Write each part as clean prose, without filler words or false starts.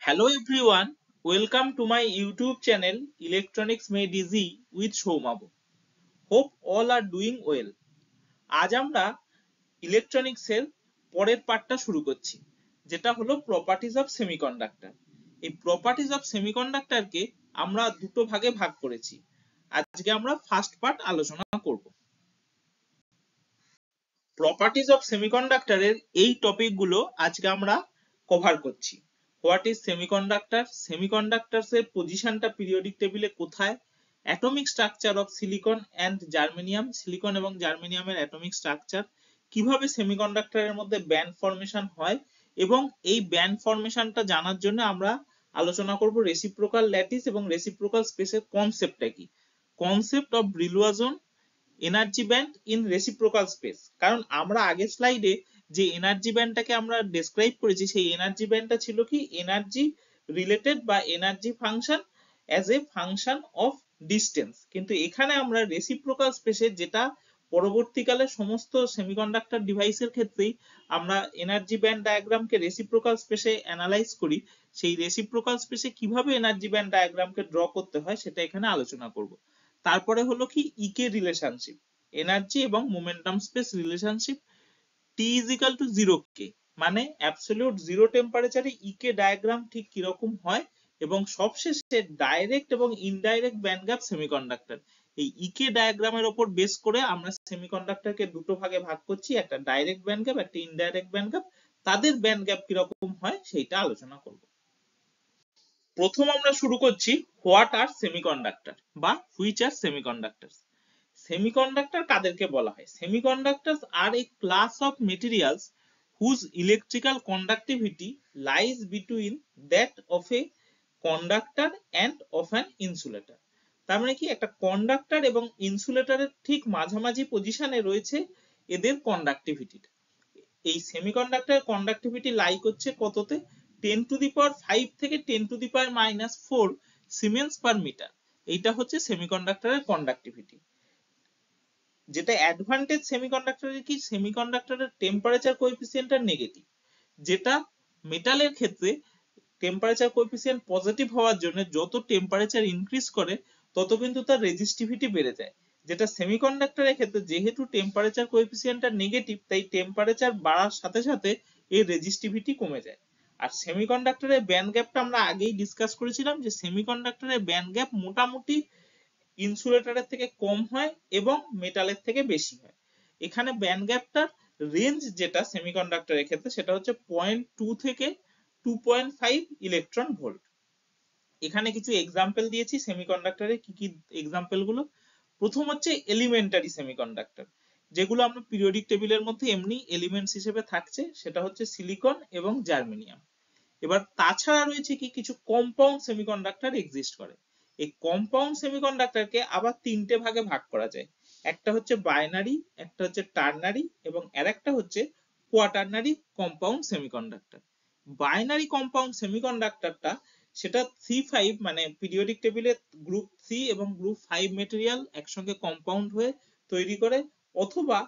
Hello everyone, welcome to my YouTube channel Electronics Made Easy with Shomabo. Hope all are doing well. আজ আমরা electronics এর পরের পার্টটা শুরু করছি, যেটা হলো প্রপার্টিজ অফ সেমিকন্ডাক্টর। এই প্রপার্টিজ অফ সেমিকন্ডাক্টর কে আমরা দুটো ভাগে ভাগ করেছি। আজকে আমরা ফার্স্ট পার্ট আলোচনা করব। প্রপার্টিজ অফ সেমিকন্ডাক্টরের এই টপিকগুলো আজকে আমরা কভার করছি। হোয়াট ইজ সেমিকন্ডাক্টর, সেমিকন্ডাক্টরস এর পজিশনটা পিরিয়ডিক টেবিলে কোথায়, atomic structure of silicon and germanium, silicon এবং জার্মেনিয়ামের অ্যাটমিক স্ট্রাকচার, কিভাবে সেমিকন্ডাক্টরের মধ্যে ব্যান্ড ফর্মেশন হয়, এবং এই ব্যান্ড ফর্মেশনটা জানার জন্য আমরা আলোচনা করব রেসিপ্রোকাল ল্যাটিস এবং রেসিপ্রোকাল স্পেসের কনসেপ্টটা কি, concept of Brillouin zone energy band in reciprocal space. কারণ আমরা আগের স্লাইডে যে এনার্জি ব্যান্ডটাকে আমরা ডেসক্রাইব করেছি, সেই এনার্জি ব্যান্ডটা ছিল কি এনার্জি রিলেটেড বা energy function as a function of distance. কিন্তু এখানে আমরা রেসিপ্রোকাল স্পেসে, যেটা পরবর্তীকালে সমস্ত সেমিকন্ডাক্টর ডিভাইসের ক্ষেত্রেই আমরা এনার্জি ব্যান্ড ডায়াগ্রামকে রেসিপ্রোকাল স্পেসে অ্যানালাইজ করি, সেই রেসিপ্রোকাল স্পেসে কিভাবে এনার্জি ব্যান্ড ডায়াগ্রামকে ড্র করতে হয় সেটা এখানে আলোচনা করব। তারপরে হলো কি ইকে রিলেশনশিপ, এনার্জি এবং momentum space relationship, T is equal to zero K, মানে অ্যাবসলিউট জিরো টেম্পারেচারে ইকে ডায়াগ্রাম ঠিক কিরকম হয়, এবং সবশেষে ডাইরেক্ট এবং ইনডাইরেক্ট ব্যান্ড গ্যাপ সেমিকন্ডাক্টর। এই ইকে ডায়াগ্রামের উপর বেস করে আমরা সেমিকন্ডাক্টরকে দুটো ভাগে ভাগ করছি, একটা ডাইরেক্ট ব্যান্ড গ্যাপ, একটা ইনডাইরেক্ট ব্যান্ড গ্যাপ। তাদের ব্যান্ড গ্যাপ কিরকম হয় সেইটা আলোচনা করব। প্রথম আমরা শুরু করছি হোয়াট আর সেমিকন্ডাক্টর বা হুইচ আর সেমিকন্ডাক্টরস। সেমিকন্ডাক্টর কাদেরকে বলা হয়? Semiconductors are a class of materials whose electrical conductivity lies between that of a conductor and of an insulator. তার মানে কি, একটা কন্ডাক্টর এবং ইনসুলেটরের ঠিক মাঝামাঝি পজিশনে রয়েছে এদের কন্ডাক্টিভিটিটা। এই সেমিকন্ডাক্টরের কন্ডাক্টিভিটি লাই করছে কততে? 10⁵ থেকে 10⁻⁻⁴ সিমেন্স পার মিটার। এইটা হচ্ছে সেমিকন্ডাক্টরের কন্ডাক্টিভিটি। যেটা অ্যাডভান্টেজ সেমিকন্ডাক্টরের কি, সেমিকন্ডাক্টরের টেম্পারেচার কোএফিসিয়েন্টটা নেগেটিভ, যেটা মেটালের ক্ষেত্রে টেম্পারেচার কোএফিসিয়েন্ট পজিটিভ হওয়ার জন্য যত টেম্পারেচার ইনক্রিজ করে তত কিন্তু তার রেজিস্টিভিটি বেড়ে যায়। যেটা সেমিকন্ডাক্টরের ক্ষেত্রে যেহেতু টেম্পারেচার কোএফিসিয়েন্টটা নেগেটিভ, তাই টেম্পারেচার বাড়ার সাথে সাথে এর রেজিস্টিভিটি কমে যায়। আর সেমিকন্ডাক্টরের ব্যান্ড গ্যাপটা আমরা আগেই ডিসকাস করেছিলাম যে সেমিকন্ডাক্টরের ব্যান্ড গ্যাপ মোটামুটি ইনসুলেটরের থেকে কম হয় এবং মেটালের থেকে বেশি হয়। এখানে ব্যান্ড গ্যাপটার রেঞ্জ যেটা সেমিকন্ডাক্টরের ক্ষেত্রে, সেটা হচ্ছে 0.2 থেকে 2.5 ইলেকট্রন ভোল্ট। এখানে কিছু এক্সাম্পল দিয়েছি সেমিকন্ডাক্টরের, কি কি এক্সাম্পল গুলো। প্রথম হচ্ছে এলিমেন্টারি সেমিকন্ডাক্টর, যেগুলো আমরা পিরিয়ডিক টেবিলের মধ্যে এমনি এলিমেন্টস হিসেবে থাকছে, সেটা হচ্ছে সিলিকন এবং জার্মেনিয়াম। এবার তাছাড়া রয়েছে কি কিছু কম্পাউন্ড সেমিকন্ডাক্টর এক্সিস্ট করে। এই কম্পাউন্ড সেমিকন্ডাক্টরকে আবার তিনটে ভাগে ভাগ করা যায়। একটা হচ্ছে বাইনারি, একটা হচ্ছে টার্নারি, এবং আরেকটা হচ্ছে quaternary compound semiconductor. Binary compound সেমিকন্ডাক্টরটা, সেটা C5 মানে পিরিয়ডিক টেবিলে গ্রুপ 3 এবং গ্রুপ 5 মেটেরিয়াল একসঙ্গে কম্পাউন্ড হয়ে তৈরি করে, অথবা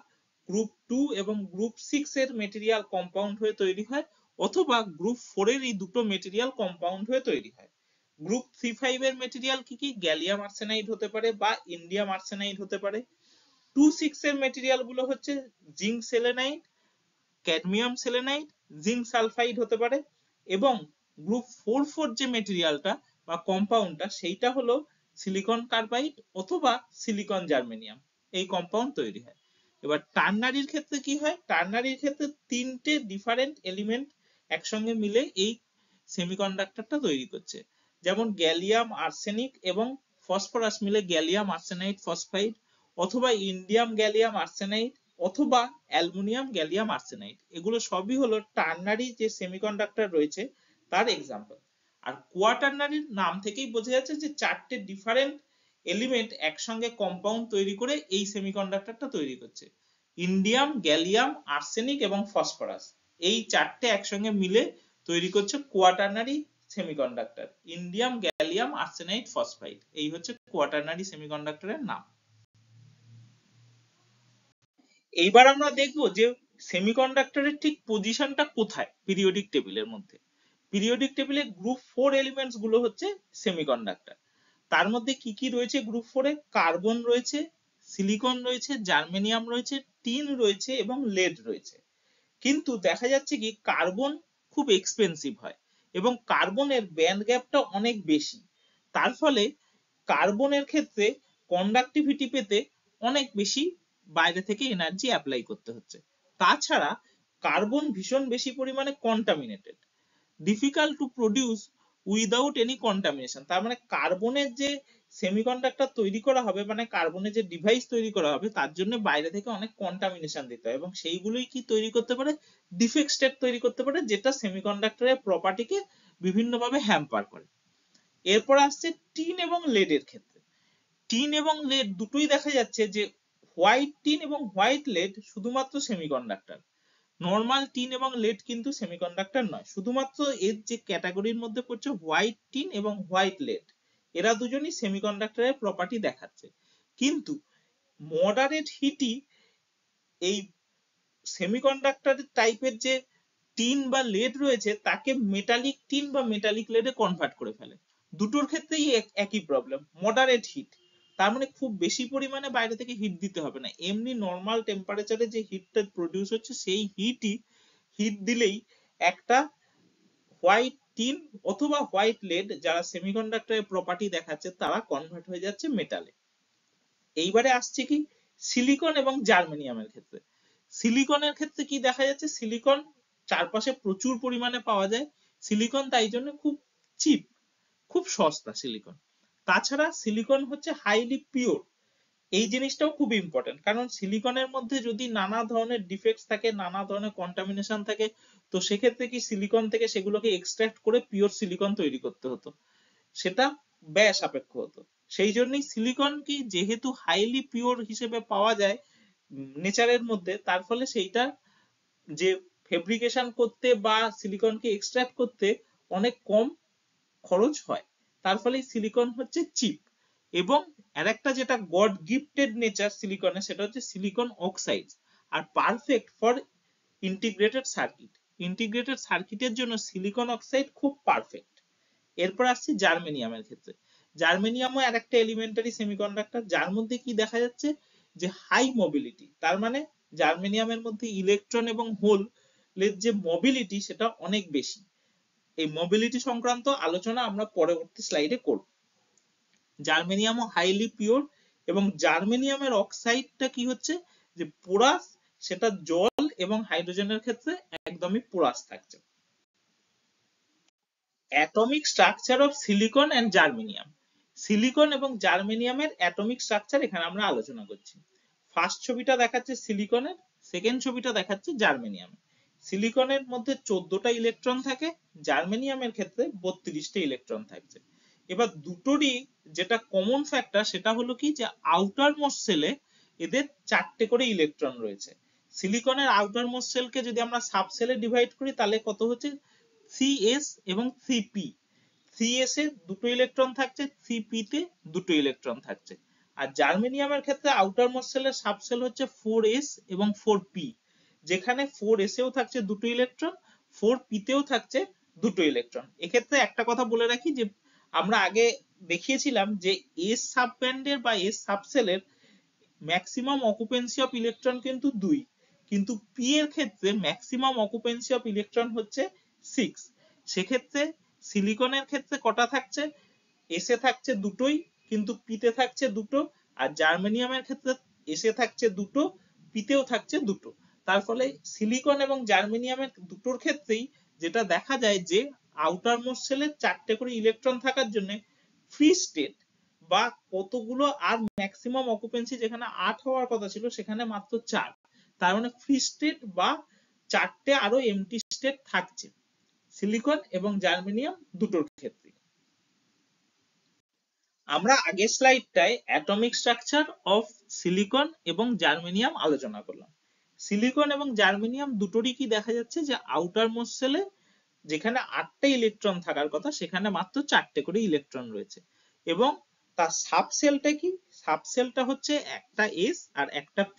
গ্রুপ 2 এবং গ্রুপ 6 এর মেটেরিয়াল কম্পাউন্ড হয়ে তৈরি হয়, অথবা গ্রুপ 4 এর এই দুটো মেটেরিয়াল কম্পাউন্ড হয়ে তৈরি হয়। গ্রুপ 3-5 এর মেটেরিয়াল কি কি? গ্যালিয়াম আর্সেনাইড হতে পারে বা ইন্ডিয়াম আর্সেনাইড হতে পারে। 2-6 এর মেটেরিয়াল গুলো হচ্ছে zinc selenide, cadmium selenide, zinc sulphide হতে পারে। এবং গ্রুপ 4-4 যে মেটেরিয়ালটা বা কম্পাউন্ডটা, সেইটা হলো সিলিকন কার্বাইড অথবা সিলিকন জার্মেনিয়াম, এই কম্পাউন্ড তৈরি হয়। এবার টার্নারির ক্ষেত্রে কি হয়? টার্নারির ক্ষেত্রে তিনটে ডিফারেন্ট এলিমেন্ট একসঙ্গে মিলে এই সেমিকন্ডাক্টরটা তৈরি করছে। যেমন গ্যালিয়াম আর্সেনিক এবং ফসফরাস মিলে গ্যালিয়াম আর্সেনাইড ফসফাইড, অথবা ইন্ডিয়াম গ্যালিয়াম আর্সেনাইড, অথবা অ্যালুমিনিয়াম গ্যালিয়াম আর্সেনাইড। এগুলো সবই হলো টার্নারি যে সেমিকন্ডাক্টর রয়েছে তার এক্সাম্পল। আর কোয়াটারনারির নাম থেকেই বোঝা যাচ্ছে যে চারটে ডিফারেন্ট এলিমেন্ট একসঙ্গে কম্পাউন্ড তৈরি করে এই সেমিকন্ডাক্টরটা তৈরি করছে। ইন্ডিয়াম, গ্যালিয়াম, আর্সেনিক এবং ফসফরাস, এই চারটে একসঙ্গে মিলে তৈরি করছে quaternary semiconductor. Indium, gallium, arsenide, phosphide, এই হচ্ছে কোয়াটারনারি সেমিকন্ডাক্টরের নাম। এইবার আমরা দেখব যে সেমিকন্ডাক্টরের ঠিক পজিশনটা কোথায় পিরিয়ডিক টেবিলের মধ্যে। পিরিয়ডিক টেবিলে গ্রুপ 4 এলিমেন্টস গুলো হচ্ছে সেমিকন্ডাক্টর। তার মধ্যে কি কি রয়েছে গ্রুপ 4 এ? কার্বন রয়েছে, সিলিকন রয়েছে, জার্মেনিয়াম রয়েছে, টিন রয়েছে এবং লেড রয়েছে। কিন্তু দেখা যাচ্ছে কি কার্বন খুব এক্সপেন্সিভ হয় এবং কার্বনের ব্যান্ড গ্যাপটা অনেক বেশি। তার ফলে কার্বনের ক্ষেত্রে কন্ডাক্টিভিটি পেতে অনেক বেশি বাইরে থেকে এনার্জি অ্যাপ্লাই করতে হচ্ছে। তাছাড়া কার্বন ভীষণ বেশি পরিমাণে contaminated, difficult to produce without any contamination. তার মানে কার্বনের যে সেমিকন্ডাক্টর তৈরি করা হবে, মানে কার্বনের যে ডিভাইস তৈরি করা হবে, তার জন্য বাইরে থেকে অনেক কন্টামিনেশন দিতে হয় এবং সেইগুলোই কি তৈরি করতে পারে? ডিফেক্ট স্টেট তৈরি করতে পারে, যেটা সেমিকন্ডাক্টরের প্রপার্টিকে বিভিন্নভাবে হ্যাম্পার করে। এরপর আসছে টিন এবং লেডের ক্ষেত্রে। টিন এবং লেড দুটোই দেখা যাচ্ছে যে হোয়াইট টিন এবং হোয়াইট লেড শুধুমাত্র সেমিকন্ডাক্টর, নর্মাল টিন এবং লেড কিন্তু সেমিকন্ডাক্টর নয়। শুধুমাত্র এর যে ক্যাটাগরির মধ্যে পড়ছে হোয়াইট টিন এবং হোয়াইট লেড, এরা দুজনই সেমিকন্ডাক্টরের প্রপার্টি দেখাচ্ছে। কিন্তু মডারেট হিটই এই সেমিকন্ডাক্টর টাইপের যে টিন বা লেড রয়েছে তাকে মেটালিক টিন বা মেটালিক লেডে কনভার্ট করে ফেলে। দুটোর ক্ষেত্রেই একই প্রবলেম, মডারেট হিট। তার মানে খুব বেশি পরিমাণে বাইরে থেকে হিট দিতে হবে না, এমনি নর্মাল টেম্পারেচারে যে হিটটা প্রডিউস হচ্ছে সেই হিট দিলেই একটা হোয়াইট টিন অথবা হোয়াইট লেড, যারা সেমিকন্ডাক্টরের প্রপার্টি দেখাচ্ছে, তারা কনভার্ট হয়ে যাচ্ছে মেটালে। এইবারে আসছে কি সিলিকন এবং জার্মেনিয়ামের ক্ষেত্রে। সিলিকনের ক্ষেত্রে কি দেখা যাচ্ছে? সিলিকন চারপাশে প্রচুর পরিমাণে পাওয়া যায়, সিলিকন তাই জন্য খুব চিপ, খুব সস্তা সিলিকন। তাছাড়া সিলিকন হচ্ছে হাইলি পিওর, এই জিনিসটাও খুব ইম্পর্টেন্ট, কারণ সিলিকনের মধ্যে যদি নানা ধরনের ডিফেক্টস থাকে, নানা ধরনের কন্টামিনেশন থাকে, তো সেক্ষেত্রে কি সিলিকন থেকে সেগুলোকে এক্সট্রাক্ট করে পিওর সিলিকন তৈরি করতে হতো, সেটা ব্যয় সাপেক্ষ হতো। সেই জন্যই সিলিকন কি যেহেতু হাইলি পিওর হিসেবে পাওয়া যায় নেচারের মধ্যে, তার ফলে সেইটা যে ফেব্রিকেশন করতে বা সিলিকনকে এক্সট্রাক্ট করতে অনেক কম খরচ হয়, তার ফলে সিলিকন হচ্ছে চিপ। এবং আরেকটা যেটা গড গিফটেড নেচার সিলিকনে, সেটা হচ্ছে সিলিকন অক্সাইড, আর perfect for integrated circuit. Integrated সার্কিটের জন্য সিলিকন অক্সাইড খুব পারফেক্ট। এরপর আসছি জার্মেনিয়ামের ক্ষেত্রে। জার্মেনিয়ামও আরেকটা এলিমেন্টারি সেমিকন্ডাক্টর, যার মধ্যে কি দেখা যাচ্ছে যে হাই মোবিলিটি। তার মানে জার্মেনিয়ামের মধ্যে ইলেকট্রন এবং হোল এর যে মোবিলিটি সেটা অনেক বেশি। এই মোবিলিটি সংক্রান্ত আলোচনা আমরা পরবর্তী স্লাইডে করব। জার্মেনিয়ামও হাইলি পিওর এবং জার্মেনিয়ামের অক্সাইডটা কি হচ্ছে যে পোরাস, সেটা জল এবং হাইড্রোজেনের ক্ষেত্রে একদমই পোরাস থাকছে। Atomic structure of silicon and germanium. Silicon এবং জার্মেনিয়ামের অ্যাটমিক স্ট্রাকচার এখানে আমরা আলোচনা করছি। ফার্স্ট ছবিটা দেখাচ্ছে সিলিকনের, সেকেন্ড ছবিটা দেখাচ্ছে জার্মেনিয়ামের। সিলিকনের মধ্যে 14টা ইলেকট্রন থাকে, জার্মেনিয়ামের ক্ষেত্রে 32টা ইলেকট্রন থাকছে। এবার দুটোরই যেটা কমন ফ্যাক্টর সেটা হলো কি যে আউটার মোস্ট সেলে এদের 4টে করে ইলেকট্রন রয়েছে। সিলিকনের আউটার মোস্ট সেলকে যদি আমরা সাব সেলে ডিভাইড করি তাহলে কত হচ্ছে? 3s এবং 3p। 3s এ 2টো ইলেকট্রন থাকছে, 3p তে 2টো ইলেকট্রন থাকছে। আর জার্মেনিয়ামের ক্ষেত্রে আউটার মোস্ট সেলের সাবসেল হচ্ছে 4s এবং 4p, যেখানে 4s এও থাকছে 2টো ইলেকট্রন, 4p তেও থাকছে 2টো ইলেকট্রন। এক্ষেত্রে একটা কথা বলে রাখি যে আমরা আগে দেখিয়েছিলাম যে s সাবব্যান্ডের বা s সাবসেলের ম্যাক্সিমাম অকুপেন্সি অফ ইলেকট্রন কিন্তু 2, কিন্তু p এর ক্ষেত্রে ম্যাক্সিমাম অকুপেন্সি অফ ইলেকট্রন হচ্ছে 6। সেক্ষেত্রে সিলিকনের ক্ষেত্রে কটা থাকছে? s এ থাকছে 2টোই কিন্তু p তে থাকছে 2টো, আর জার্মেনিয়ামের ক্ষেত্রে s এ থাকছে 2টো, p তেও থাকছে 2টো। তার ফলে সিলিকন এবং জার্মেনিয়ামের দুটোর ক্ষেত্রেই যেটা দেখা যায় যে আউটার মোস্ট সেলে 4টে করে ইলেকট্রন থাকার জন্য ফ্রি স্টেট বা কতগুলো, আর ম্যাক্সিমাম অকুপেন্সি যেখানে 8 হওয়ার কথা ছিল সেখানে মাত্র 4, তার মানে ফ্রি স্টেট বা 4টে আরো এমটি স্টেট থাকছে সিলিকন এবং জার্মেনিয়াম দুটোর ক্ষেত্রে। আমরা আগের স্লাইডটায় অ্যাটমিক স্ট্রাকচার অফ সিলিকন এবং জার্মেনিয়াম আলোচনা করলাম। সিলিকন এবং জার্মেনিয়াম দুটোরই কি দেখা যাচ্ছে যে আউটার মোস্ট সেলে যেখানে 8টে ইলেকট্রন থাকার কথা সেখানে মাত্র 4টে করে ইলেকট্রন রয়েছে। এবং তার সাবসেলটা কি? সাবসেলটা হচ্ছে একটা s আর একটা p।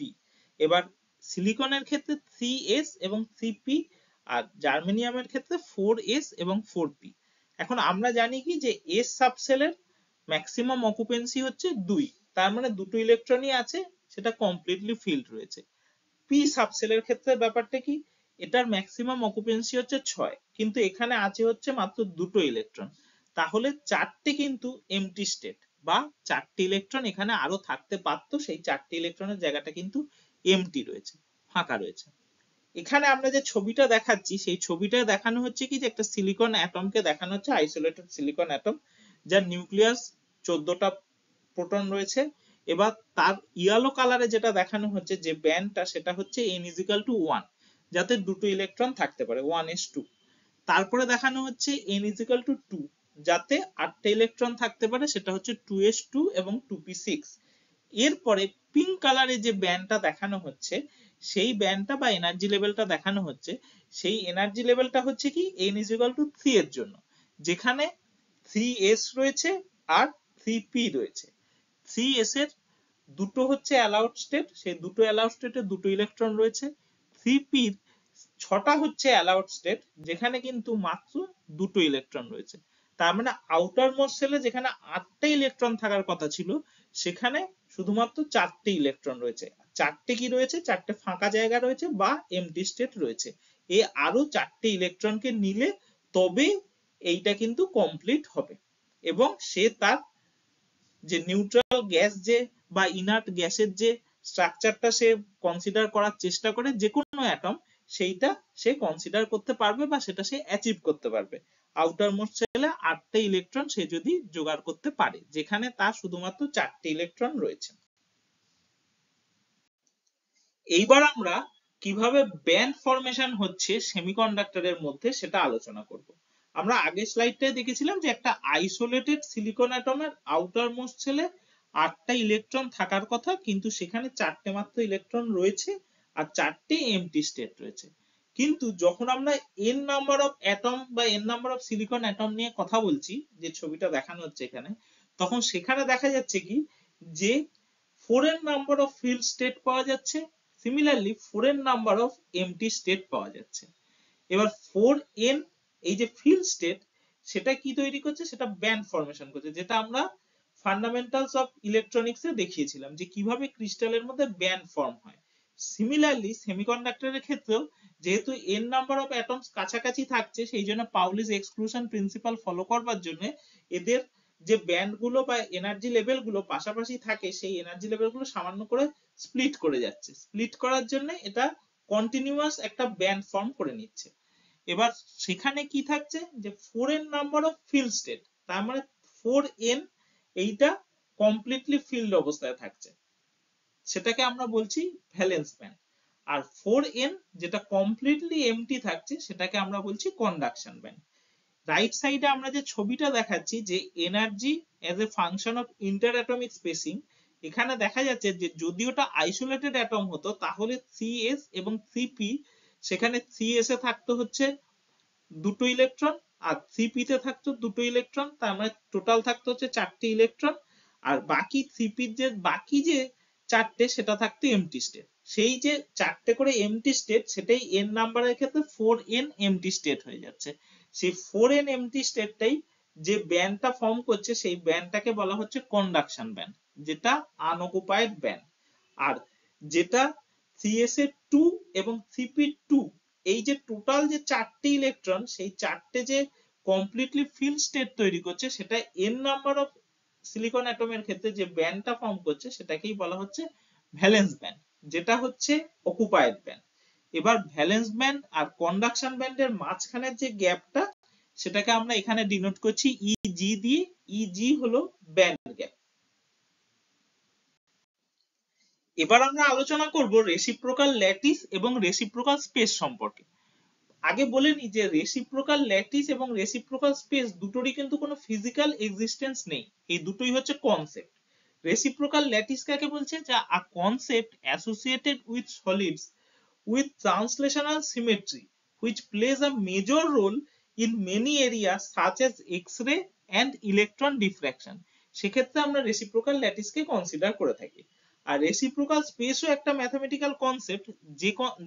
এবার সিলিকনের ক্ষেত্রে 3s এবং 3p, আর জার্মেনিয়ামের ক্ষেত্রে 4s এবং 4p। এখন আমরা জানি কি যে s সাবসেলের ম্যাক্সিমাম অকুপেন্সি হচ্ছে 2, তার মানে দুটো ইলেকট্রনই আছে, সেটা কমপ্লিটলি ফিল্ড রয়েছে। পি সাবসেলের ক্ষেত্রে ব্যাপারটা কি, এটার ম্যাক্সিমাম অকুপেন্সি হচ্ছে 6, কিন্তু এখানে আছে হচ্ছে মাত্র দুটো ইলেকট্রন, তাহলে চারটে কিন্তু এমটি স্টেট, বা চারটে ইলেকট্রন এখানে আরো থাকতে পারতো, সেই চারটে ইলেকট্রনের জায়গাটা কিন্তু এমটি রয়েছে, ফাঁকা রয়েছে। এখানে আমরা যে ছবিটা দেখাচ্ছি সেই ছবিটায় দেখানো হচ্ছে কি যে একটা সিলিকন অ্যাটমকে দেখানো হচ্ছে, আইসোলেটেড সিলিকন অ্যাটম, যার নিউক্লিয়াস 14টা প্রোটন রয়েছে। এবার তার ইয়েলো কালারে যেটা দেখানো হচ্ছে যে ব্যান্ডটা, সেটা হচ্ছে n=1, যাতে দুটো ইলেকট্রন থাকতে পারে 1s2। তারপরে দেখানো হচ্ছে n=2, যাতে 8টা ইলেকট্রন থাকতে পারে, সেটা হচ্ছে 2s2 এবং 2p6। এরপরে পিঙ্ক কালারে যে ব্যান্ডটা দেখানো হচ্ছে, সেই ব্যান্ডটা বা এনার্জি লেভেলটা দেখানো হচ্ছে, সেই এনার্জি লেভেলটা হচ্ছে কি n=3 এর জন্য, যেখানে 3s রয়েছে আর 3p রয়েছে। 3s এর দুটো হচ্ছে অ্যালাউড স্টেট, সেই দুটো অ্যালাউড স্টেটে দুটো ইলেকট্রন রয়েছে। 3p 6টা হচ্ছে অ্যালাউড স্টেট, যেখানে কিন্তু মাত্র দুটো ইলেকট্রন রয়েছে। তার মানে আউটার মোস্ট সেলে যেখানে 8টা ইলেকট্রন থাকার কথা ছিল, সেখানে শুধুমাত্র 4টে ইলেকট্রন রয়েছে। চারটে কি রয়েছে, চারটে ফাঁকা জায়গা রয়েছে বা এমটি স্টেট রয়েছে। এই আরো 4টে ইলেকট্রনকে নিলে তবে এইটা কিন্তু কমপ্লিট হবে, এবং সে তার যে নিউট্রাল গ্যাস যে বা ইনার্ট গ্যাসের যে স্ট্রাকচারটা সে কনসিডার করার চেষ্টা করে যে কোনো অ্যাটম, সেইটা সে কনসিডার করতে পারবে বা সেটা সে অ্যাচিভ করতে পারবে। আউটার মোস্ট সেলে 8টে ইলেকট্রন সে যদি জোগাড় করতে পারে, যেখানে তার শুধুমাত্র 4টে ইলেকট্রন রয়েছে। এইবার আমরা কিভাবে ব্যান্ড ফরমেশন হচ্ছে সেমিকন্ডাক্টরের মধ্যে সেটা আলোচনা করব। আমরা আগের স্লাইডটায় দেখেছিলাম যে একটা আইসোলেটেড সিলিকন অ্যাটমের আউটার মোস্ট সেলে 8টা ইলেকট্রন থাকার কথা, কিন্তু সেখানে 4টে মাত্র ইলেকট্রন রয়েছে আর 4টে এমটি স্টেট রয়েছে। কিন্তু যখন আমরা n নাম্বার অফ অ্যাটম বা n number of silicon atom নিয়ে কথা বলছি, যে ছবিটা দেখানো হচ্ছে এখানে, তখন সেখানে দেখা যাচ্ছে কি যে 4n number of field state পাওয়া যাচ্ছে, similarly 4n number of empty state পাওয়া যাচ্ছে। এবার 4n এই যে ফিল্ড স্টেট, সেটা কি তৈরি করছে, সেটা ব্যান্ড ফরমেশন করছে, যেটা আমরা ফান্ডামেন্টালস অফ ইলেকট্রনিক্স এ দেখিয়েছিলাম যে কিভাবে ক্রিস্টালের মধ্যে ব্যান্ড ফর্ম হয়। সিমিলারলি সেমিকন্ডাক্টরের ক্ষেত্রেও যেহেতু n নাম্বার অফ অ্যাটমস কাছাকাছি থাকছে, সেই জন্য পাউলিস এক্সক্লুশন প্রিন্সিপাল ফলো করবার জন্য এদের যে ব্যান্ড গুলো বা এনার্জি লেভেল গুলো পাশাপাশি থাকে, সেই এনার্জি লেভেল গুলো সামান্য করে স্প্লিট করে যাচ্ছে। স্প্লিট করার জন্য এটা কন্টিনিউয়াস একটা ব্যান্ড ফর্ম করে নিচ্ছে। এবার সেখানে কি থাকছে যে 4n number of field state, তার মানে 4n এইটা কমপ্লিটলি ফিল্ড অবস্থায় থাকছে, সেটাকে আমরা বলছি ভ্যালেন্স ব্যান্ড। আর 4n যেটা কমপ্লিটলি এমটি থাকছে, সেটাকে আমরা বলছি কন্ডাকশন ব্যান্ড। রাইট সাইডে আমরা যে ছবিটা দেখাচ্ছি যে energy as a function of inter atomic spacing, এখানে দেখা যাচ্ছে যে যদি ওটা আইসোলেটেড অ্যাটম হতো তাহলে 3s এবং 3p, সেখানে 3s এ থাকতো হচ্ছে দুটো ইলেকট্রন আর 3p তে থাকতো দুটো ইলেকট্রন, তার মানে টোটাল থাকতো হচ্ছে 4টে ইলেকট্রন। আর বাকি 3p যে বাকি যে 4টে, সেটা থাকতো এমটি স্টেট। সেই যে 4টে করে এমটি স্টেট, সেটাই n নাম্বারের ক্ষেত্রে 4n এমটি স্টেট হয়ে যাচ্ছে। সেই 4n এমটি স্টেটটাই যে ব্যান্ডটা ফর্ম করছে, সেই ব্যান্ডটাকে বলা হচ্ছে কন্ডাকশন ব্যান্ড, যেটা আনঅকুপাইড ব্যান্ড। আর যেটা 3s এর 2 এবং 3p2, এই যে টোটাল যে 4টে ইলেকট্রন, সেই 4টে যে কমপ্লিটলি ফিল্ড স্টেট তৈরি করছে, সেটা n নাম্বার অফ সিলিকন অ্যাটমের ক্ষেত্রে যে ব্যান্ডটা ফর্ম করছে, সেটাকেই বলা হচ্ছে ভ্যালেন্স ব্যান্ড, যেটা হচ্ছে অকুপাইড ব্যান্ড। এবার ভ্যালেন্স ব্যান্ড আর কন্ডাকশন ব্যান্ডের মাঝখানের যে গ্যাপটা, সেটাকে আমরা এখানে ডিনোট করছি EG দিয়ে। EG হলো ব্যান্ড গ্যাপ। এবার আমরা আলোচনা করব রেসিপ্রোকাল ল্যাটিস এবং রেসিপ্রোকাল স্পেস সম্পর্কে। আগে বলে নি যে রেসিপ্রোকাল ল্যাটিস এবং রেসিপ্রোকাল স্পেস দুটোরই কিন্তু কোনো ফিজিক্যাল এক্সিস্টেন্স নেই, এই দুটোই হচ্ছে কনসেপ্ট। রেসিপ্রোকাল ল্যাটিস কাকে বলছে, যা আ concept associated with solids with translational symmetry which plays a major role in many areas such as x-ray and electron diffraction। সেক্ষেত্রে আমরা রেসিপ্রোকাল ল্যাটিসকে কনসিডার করে থাকি। আর রেসিপ্রোকাল স্পেসও একটা ম্যাথমেটিক্যাল কনসেপ্ট,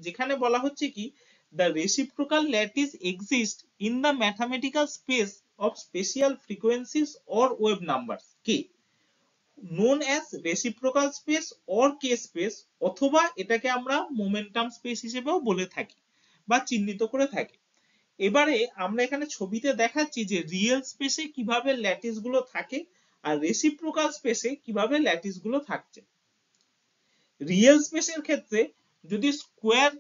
যেখানে বলা হচ্ছে কি the reciprocal lattice exists in the mathematical space of special frequencies or wave numbers k, known as reciprocal space or k space, অথবা এটাকে আমরা মোমেন্টাম স্পেস হিসেবেও বলে থাকি বা চিহ্নিত করে থাকি। এবারে আমরা এখানে ছবিতে দেখাচ্ছি যে রিয়েল স্পেসে কিভাবে ল্যাটিস গুলো থাকে আর রেসিপ্রোকাল স্পেসে কিভাবে ল্যাটিস গুলো থাকছে। রিয়েল স্পেসের ক্ষেত্রে যদি স্কোয়ার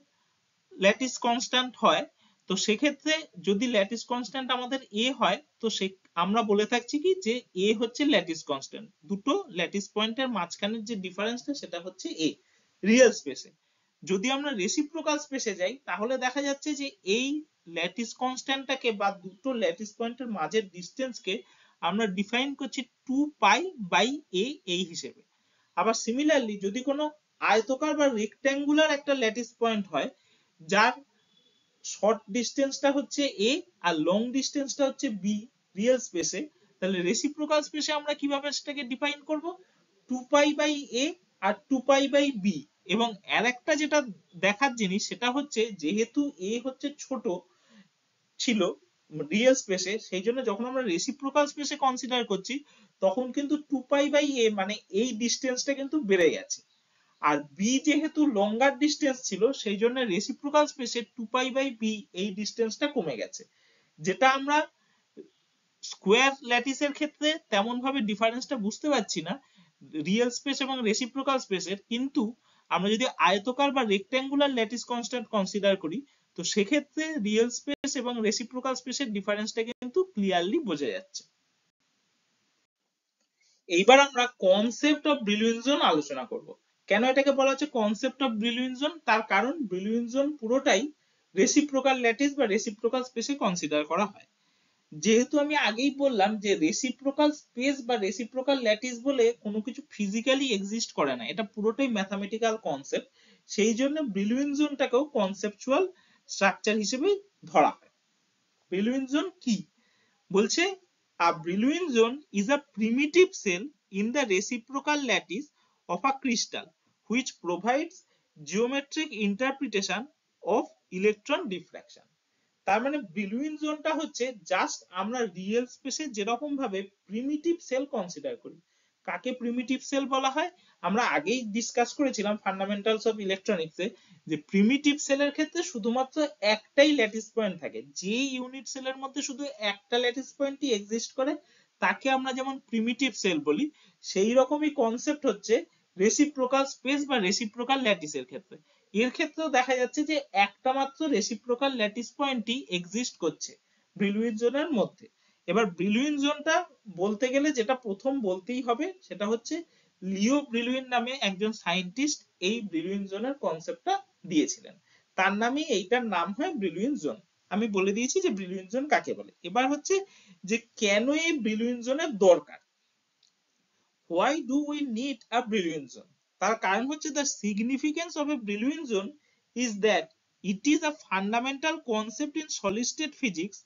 ল্যাটিস কনস্ট্যান্ট হয়, তো সেক্ষেত্রে যদি ল্যাটিস কনস্ট্যান্ট আমাদের এ হয়, তো সে আমরা বলে থাকছি কি যে এ হচ্ছে ল্যাটিস কনস্ট্যান্ট, দুটো ল্যাটিস পয়েন্টের মাঝখানের যে ডিফারেন্সটা সেটা হচ্ছে এ রিয়েল স্পেসে। যদি আমরা রেসিপ্রোকাল স্পেসে যাই তাহলে দেখা যাচ্ছে যে এই ল্যাটিস কনস্ট্যান্টটাকে বা দুটো ল্যাটিস পয়েন্টের মাঝের ডিসটেন্সকে আমরা ডিফাইন করছি 2π/a এই হিসেবে। আবার সিমিলারলি যদি কোনো আয়তকার বা রেক্ট্যাঙ্গুলার একটা ল্যাটিস পয়েন্ট হয় যার শর্ট ডিসটেন্সটা হচ্ছে a আর লং ডিসটেন্সটা হচ্ছে b রিয়েল স্পেসে, তাহলে রেসিপ্রোকাল স্পেসে আমরা কিভাবে সেটাকে ডিফাইন করব 2π/a আর 2π/b। এবং আরেকটা যেটা দেখার জিনিস সেটা হচ্ছে যেহেতু a হচ্ছে ছোট ছিল রিয়েল স্পেসে, সেই জন্য যখন আমরা রেসিপ্রোকাল স্পেসে কনসিডার করছি তখন কিন্তু 2π/a মানে এই ডিসটেন্সটা কিন্তু বেড়ে গেছে, আর বি যেহেতু লঙ্গার ডিসটেন্স ছিল সেই জন্য রেসিপ্রোকাল স্পেসে 2π/b এই ডিসটেন্সটা কমে গেছে, যেটা আমরা স্কোয়ার ল্যাটিসের ক্ষেত্রে তেমন ভাবে ডিফারেন্সটা বুঝতে পারছি না রিয়েল স্পেস এবং রেসিপ্রোকাল স্পেসের, কিন্তু আমরা যদি আয়তকার বা রেক্ট্যাঙ্গুলার ল্যাটিস কনস্ট্যান্ট কনসিডার করি তো সেক্ষেত্রে রিয়েল স্পেস এবং রেসিপ্রোকাল স্পেসের ডিফারেন্সটা কিন্তু ক্লিয়ারলি বোঝা যাচ্ছে। এইবার আমরা কনসেপ্ট অফ ব্রিলুইন জোন আলোচনা করব। কেন এটাকে বলা হচ্ছে কনসেপ্ট অফ ব্রিলুইন জোন, তার কারণ ব্রিলুইন জোন পুরোটাই রেসিপ্রোকাল ল্যাটিস বা রেসিপ্রোকাল স্পেসে কনসিডার করা হয়। যেহেতু আমি আগেই বললাম যে রেসিপ্রোকাল স্পেস বা রেসিপ্রোকাল ল্যাটিস বলে কোনো কিছু ফিজিক্যালি এক্সিস্ট করে না, এটা পুরোটাই ম্যাথামেটিক্যাল কনসেপ্ট, সেই জন্য ব্রিলুইন জোনটাকেও কনসেপচুয়াল স্ট্রাকচার হিসেবে ধরা হয়। ব্রিলুইন জোন কি বলছে, a Brillouin zone is a primitive cell in the reciprocal lattice of a crystal which provides geometric interpretation of electron diffraction। তার মানে ব্রিলুইন জোনটা হচ্ছে জাস্ট আমরা রিয়েল স্পেসে যেরকম ভাবে প্রিমিটিভ সেল কনসিডার করি। কাকে প্রিমিটিভ সেল বলা হয় আমরা আগেই ডিসকাস করেছিলাম ফান্ডামেন্টালস অফ ইলেকট্রনিক্সে, যে প্রিমিটিভ সেলের ক্ষেত্রে শুধুমাত্র একটাই ল্যাটিস পয়েন্ট থাকে, যে ইউনিট সেলের মধ্যে শুধু একটা ল্যাটিস পয়েন্টই এক্সিস্ট করে তাকে আমরা যেমন প্রিমিটিভ সেল বলি, সেই রকমই কনসেপ্ট হচ্ছে রেসিপ্রোকাল স্পেস বা রেসিপ্রোকাল ল্যাটিসের ক্ষেত্রে। এর ক্ষেত্রেও দেখা যাচ্ছে যে একটা মাত্র রেসিপ্রোকাল ল্যাটিস পয়েন্টই এক্সিস্ট করছে ব্রিলুইন জোনের মধ্যে। এবার ব্রিলুইন জোনটা বলতে গেলে যেটা প্রথম বলতেই হবে সেটা হচ্ছে লিও ব্রিলুইন নামে একজন সায়েন্টিস্ট এই ব্রিলুইন জোনের কনসেপ্টটা দিয়েছিলেন, তার নামে এইটার নাম হয় ব্রিলুইন জোন। আমি বলে দিয়েছি যে ব্রিলুইন জোন কাকে বলে। এবার হচ্ছে যে কেন এই ব্রিলুইন জোনের দরকার, why do we need a Brillouin zone? তার কারণ হচ্ছে the significance of a Brillouin zone is that it is a fundamental concept in solid state physics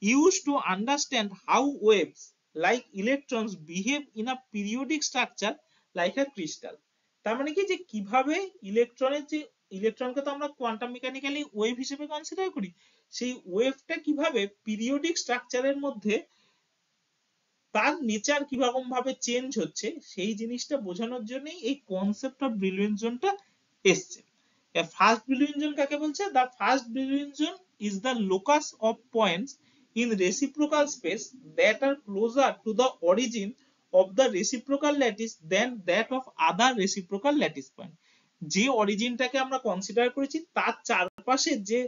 used to understand how waves like electrons behave in a periodic structure like a crystal। তার মানে কি যে কিভাবে ইলেকট্রনের যে ইলেকট্রনকে তো আমরা quantum mechanically wave হিসেবে কনসিডার করি, সেই ওয়েভটা কিভাবে পিরিয়ডিক স্ট্রাকচারের মধ্যে তার নেচার কিরকম ভাবে চেঞ্জ হচ্ছে সেই জিনিসটা বোঝানোর জন্যই এই কনসেপ্ট অফ ব্রিলুইন জোনটা এসছে। ফার্স্ট ব্রিলুইন জোন কাকে বলছে, the first Brillouin zone is the locus of points in reciprocal space that are closer to the origin of the reciprocal lattice than that of other reciprocal lattice point. যে অরিজিনটাকে আমরা consider করেছি তার চারপাশে যে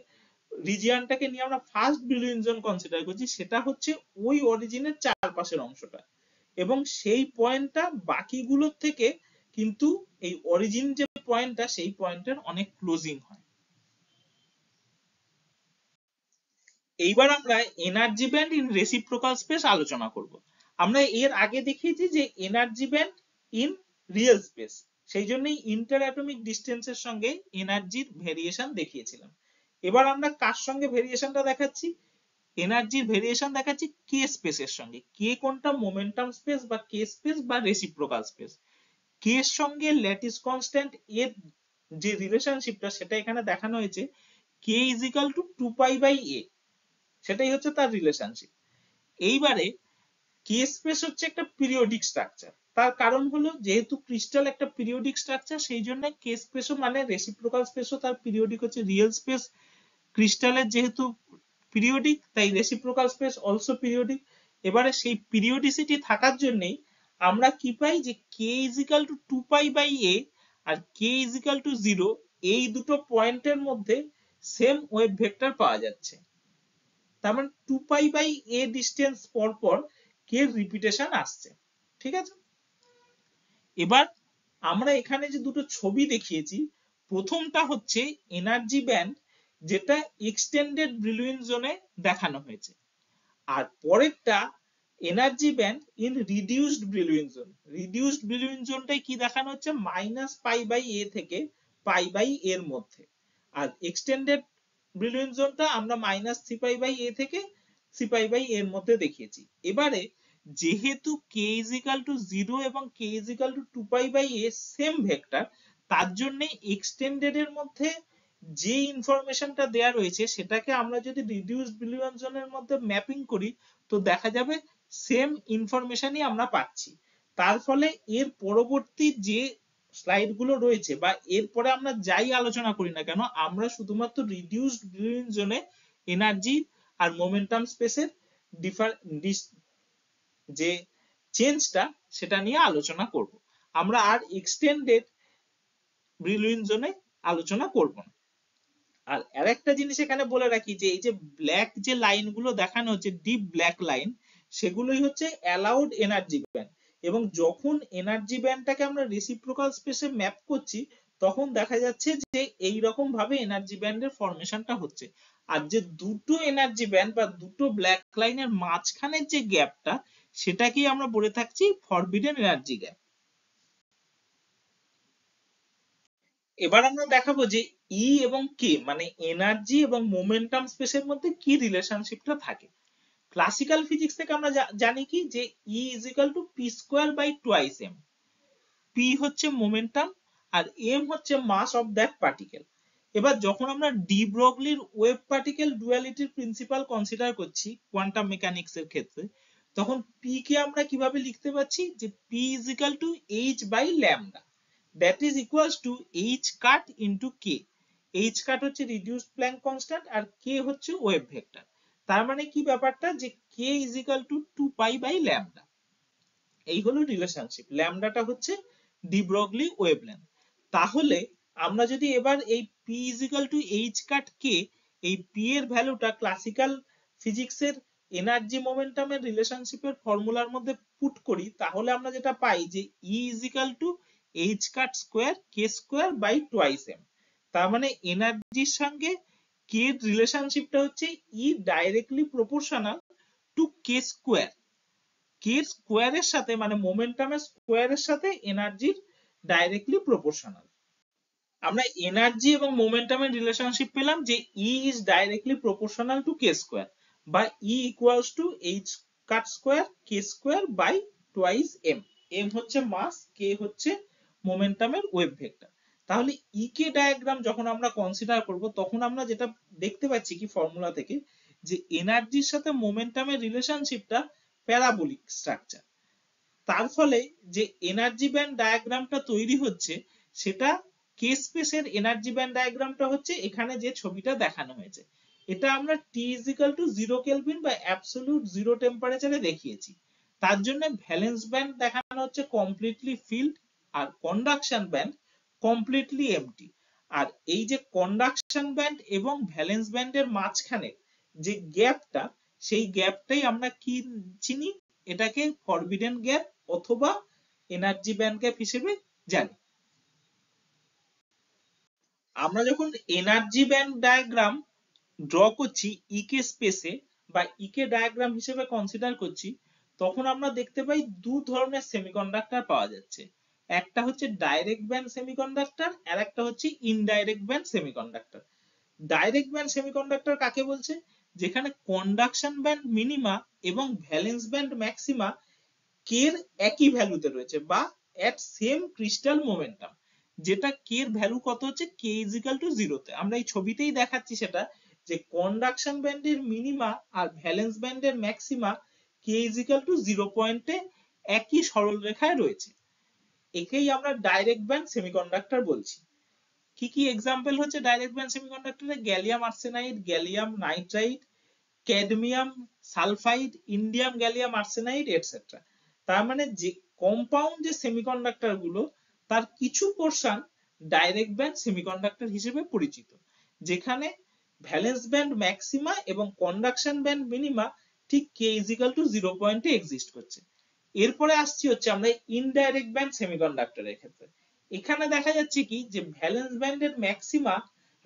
রিজিয়নটাকে নিয়ে আমরা ফার্স্ট ব্রিলুইন জোন কনসিডার করছি সেটা হচ্ছে ওই অরিজিনের চারপাশের অংশটা, এবং সেই পয়েন্টটা বাকিগুলোর থেকে কিন্তু এই অরিজিন যে পয়েন্টটা সেই পয়েন্টের অনেক ক্লোজিং হয়। এইবার আমরা energy band in reciprocal space আলোচনা করব। আমরা এর আগে দেখিয়েছি যে energy band in real space, সেই জন্যই ইন্টার অ্যাটমিক ডিসটেন্সের সঙ্গে এনার্জির ভেরিয়েশন দেখিয়েছিলাম। এবার আমরা কার সঙ্গে ভেরিয়েশনটা দেখাচ্ছি, এনার্জির ভেরিয়েশন দেখাচ্ছি কে স্পেসের সঙ্গে। কে কোনটা, মোমেন্টাম স্পেস বা কে স্পেস বা রেসিপ্রোকাল স্পেস। কে এর সঙ্গে ল্যাটিস কনস্ট্যান্ট এর যে রিলেশনশিপটা সেটা এখানে দেখানো হয়েছে কে ইজ ইকাল টু 2π/a, সেটাই হচ্ছে তার রিলেশনশিপ। এইবারে কে স্পেস হচ্ছে একটা পিরিয়ডিক স্ট্রাকচার। তার কারণ হলো যেহেতু ক্রিস্টাল একটা পিরিয়ডিক স্ট্রাকচার, সেই জন্য কে স্পেসও মানে রেসিপ্রোকাল স্পেসও তার পিরিয়ডিক হচ্ছে রিয়েল স্পেস। ক্রিস্টালের যেহেতু পিরিয়ডিক, তাই রেসিপ্রোকাল স্পেস অলসো পিরিয়ডিক। এবারে সেই পিরিয়ডিসিটি থাকার জন্যই আমরা কি পাই, যে K is equal to 2π/a আর কে ইজ ইকাল টু 0, এই দুটো পয়েন্টের মধ্যে সেম ওয়েভ ভেক্টর পাওয়া যাচ্ছে। তার মানে 2π/a ডিস্টেন্স পর পর কে রিপিটেশন আসছে। ঠিক আছে, এবার আমরা এখানে যে দুটো ছবি দেখিয়েছি, প্রথমটা হচ্ছে এনার্জি ব্যান্ড, যেটা এক্সটেন্ডেড ব্রিলুইন জোনে দেখানো হয়েছে, আর পরেরটা energy band in reduced Brillouin zone. Reduced Brillouin জোনটাই কি দেখানো হচ্ছে, -π/a থেকে π/a এর মধ্যে, আর এক্সটেন্ডেড ব্রিলুইন জোনটা আমরা -3π/a থেকে 3π/a এর মধ্যে দেখিয়েছি। এবারে যেহেতু k is equal to 0 এবং k is equal to 2π/a same vector, তার জন্য এক্সটেন্ডেড এর মধ্যে যে ইনফরমেশনটা দেয়া রয়েছে সেটাকে আমরা যদি রিডিউসড ব্রিলুইন জোনের মধ্যে ম্যাপিং করি, তো দেখা যাবে সেম ইনফরমেশনই আমরা পাচ্ছি। তার ফলে এর পরবর্তী যে স্লাইড গুলো রয়েছে বা এরপরে আমরা যাই আলোচনা করি না কেন, আমরা শুধুমাত্র রিডিউসড ব্রিলুইন জোনে এনার্জি আর মোমেন্টাম স্পেসের যে চেঞ্জটা সেটা নিয়ে আলোচনা করব। আমরা আর এক্সটেন্ডেড ব্রিলুইন জোনে আলোচনা করব না। আর আরেকটা জিনিস এখানে বলে রাখি, যে এই যে ব্ল্যাক যে লাইনগুলো দেখানো হচ্ছে, ডিপ ব্ল্যাক লাইন, সেগুলোই হচ্ছে অ্যালাউড এনার্জি ব্যান্ড। এবং যখন এনার্জি ব্যান্ডটাকে আমরা রেসিপ্রোকাল স্পেসে ম্যাপ করছি, তখন দেখা যাচ্ছে যে এই রকম ভাবে এনার্জি ব্যান্ডের ফরমেশনটা হচ্ছে। আর যে দুটো এনার্জি ব্যান্ড বা দুটো ব্ল্যাক লাইনের মাঝখানের যে গ্যাপটা, সেটাকেই আমরা বলে থাকছি ফরবিডেন এনার্জি গ্যাপ। এবার আমরা দেখাবো যে ই এবং কে মানে এনার্জি এবং মোমেন্টাম স্পেসের মধ্যে কি রিলেশনশিপটা থাকে। ক্লাসিক্যাল ফিজিক্স থেকে আমরা জানি কি, যে E is equal to P square by twice M. P হচ্ছে মোমেন্টাম আর এম হচ্ছে মাস অফ দ্যাট পার্টিকেল। এবার যখন আমরা ডি ব্রগলির ওয়েভ পার্টিকেল ডুয়ালিটির প্রিন্সিপাল কনসিডার করছি কোয়ান্টাম মেকানিক্স এর ক্ষেত্রে, তখন পি কে আমরা কিভাবে লিখতে পাচ্ছি, যে p is equal to h by lambda, that is equals to h cut into k। h cut হচ্ছে রিডিউসড প্ল্যাঙ্ক কনস্ট্যান্ট আর k হচ্ছে ওয়েভ ভেক্টর। তার মানে কি ব্যাপারটা, যে k is equal to 2π/λ। এই হলো রিলেশনশিপ। ল্যামডাটা হচ্ছে ডি ব্রগলি ওয়েভলেন্থ। তাহলে আমরা যদি এবার এই p is equal to h cut k, এই p এর ভ্যালুটা ক্লাসিক্যাল ফিজিক্সের এনার্জি মোমেন্টামের রিলেশনশিপের ফর্মুলার মধ্যে পুট করি, তাহলে আমরা যেটা পাই, যে E is equal to h cut square k square by twice m। তার মানে এনার্জির সঙ্গে k এর রিলেশনশিপটা হচ্ছে E directly proportional to k square. k এর স্কোয়ারের সাথে মানে মোমেন্টামের স্কোয়ারের সাথে এনার্জির ডাইরেক্টলি প্রপোর্শনাল। আমরা এনার্জি এবং মোমেন্টামের রিলেশনশিপ পেলাম, যে E is directly proportional to k square বা E equals to h cut square k square by twice m। m হচ্ছে মাস, k হচ্ছে মোমেন্টামের ওয়েভ ভেক্টর। তাহলে ইকে ডায়াগ্রাম যখন আমরা কনসিডার করব, তখন আমরা যেটা দেখতে পাচ্ছি কি ফর্মুলা থেকে, যে এনার্জির সাথে মোমেন্টামের রিলেশনশিপটা প্যারাবোলিক স্ট্রাকচার। তার ফলে যে এনার্জি ব্যান্ড ডায়াগ্রামটা তৈরি হচ্ছে, সেটা কে স্পেসের এনার্জি ব্যান্ড ডায়াগ্রামটা হচ্ছে এখানে যে ছবিটা দেখানো হয়েছে। এটা আমরা T is equal to 0 kelvin বা অ্যাবসলিউট জিরো টেম্পারেচারে দেখিয়েছি। তার জন্য ভ্যালেন্স ব্যান্ড দেখানো হচ্ছে কমপ্লিটলি ফিল্ড আর কন্ডাকশন ব্যান্ড কমপ্লিটলি এমটি। আর এই যে কন্ডাকশন ব্যান্ড এবং ভ্যালেন্স ব্যান্ডের মাঝখানে যে গ্যাপটা, সেই গ্যাপটাই আমরা কি চিনি, এটাকে ফরবিডেন গ্যাপ অথবা এনার্জি ব্যান্ড গ্যাপ হিসেবে জানি। আমরা যখন এনার্জি ব্যান্ড ডায়াগ্রাম ড্র করছি ইকে স্পেসে বা ইকে ডায়াগ্রাম হিসেবে কনসিডার করছি, তখন আমরা দেখতে পাই দু ধরনের সেমিকন্ডাক্টর পাওয়া যাচ্ছে। একটা হচ্ছে ডাইরেক্ট ব্যান্ড সেমিকন্ডাক্টর আর একটা হচ্ছে indirect band semiconductor. Direct band semiconductor কাকে বলছে, যেখানে কন্ডাকশন ব্যান্ড মিনিমা এবং ভ্যালেন্স ব্যান্ড ম্যাক্সিমা কে এর একই ভ্যালুতে রয়েছে বা এট সেম ক্রিস্টাল মোমেন্টাম। যেটা কে এর ভ্যালু কত হচ্ছে, কে ইজ ইকুয়াল টু 0 তে। আমরা এই ছবিতেই দেখাচ্ছি সেটা, যে কন্ডাকশন ব্যান্ডের মিনিমা আর ভ্যালেন্স ব্যান্ডের maxima K is equal two 0 পয়েন্টে একই সরল রেখায় রয়েছে। একেই আমরা ডাইরেক্ট ব্যান্ড সেমিকন্ডাক্টর বলছি। কি কি এক্সাম্পল হচ্ছে ডাইরেক্ট ব্যান্ড সেমিকন্ডাক্টরে? Gallium arsenide, gallium nitride, cadmium sulphide, indium gallium arsenide etcetera. তার মানে যে কম্পাউন্ড যে সেমিকন্ডাক্টর গুলো তার কিছু পোর্শন ডাইরেক্ট ব্যান্ড সেমিকন্ডাক্টর হিসেবে পরিচিত, যেখানে ভ্যালেন্স ব্যান্ড ম্যাক্সিমা এবং কন্ডাকশন ব্যান্ড মিনিমা ঠিক কে ইজ ইকুয়াল টু 0 পয়েন্টে এক্সিস্ট করছে। এরপরে আসছি হচ্ছে আমরা ইনডাইরেক্ট ব্যান্ড সেমিকন্ডাক্টরের ক্ষেত্রে। এখানে দেখা যাচ্ছে কি, যে ভ্যালেন্স ব্যান্ডের ম্যাক্সিমা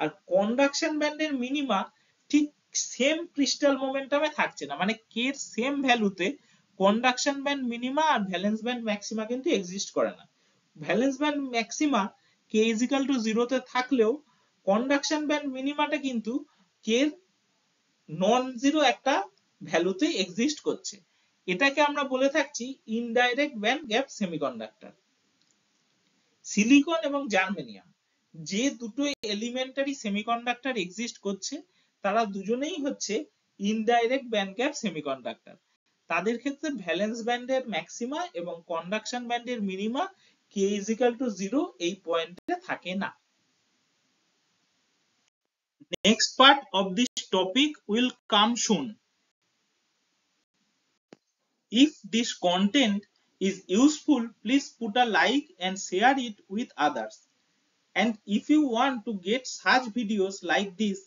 আর কন্ডাকশন ব্যান্ডের মিনিমা ঠিক সেম ক্রিস্টাল মোমেন্টামে থাকছে না, মানে কে এর সেম ভ্যালুতে কন্ডাকশন ব্যান্ড মিনিমা আর ভ্যালেন্স ব্যান্ড ম্যাক্সিমা কিন্তু এক্সিস্ট করে না। Valence band maxima K is equal two 0 তে থাকলেও কন্ডাকশন ব্যান্ড মিনিমাটা কিন্তু কে এর নন জিরো একটা ভ্যালুতে এক্সিস্ট করছে। এটাকে আমরা বলে থাকছি indirect band gap semiconductor. Silicon এবং জার্মেনিয়াম, যে দুটো এলিমেন্টারি সেমিকন্ডাক্টর এক্সিস্ট করছে, তারা দুজনেই হচ্ছে ইনডাইরেক্ট ব্যান্ড গ্যাপ সেমিকন্ডাক্টর। তাদের ক্ষেত্রে ভ্যালেন্স ব্যান্ডের ম্যাক্সিমা এবং কন্ডাকশন ব্যান্ডের minima K is equal two 0 এই পয়েন্টে থাকে না। Next part of this topic will come soon. If this content is useful, please put a like and share it with others. And if you want to get such videos like this,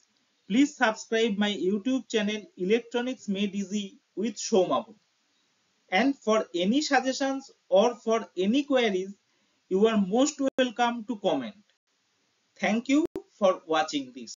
please subscribe my YouTube channel Electronics Made Easy with Shomabu. And for any suggestions or for any queries, you are most welcome to comment. Thank you for watching this.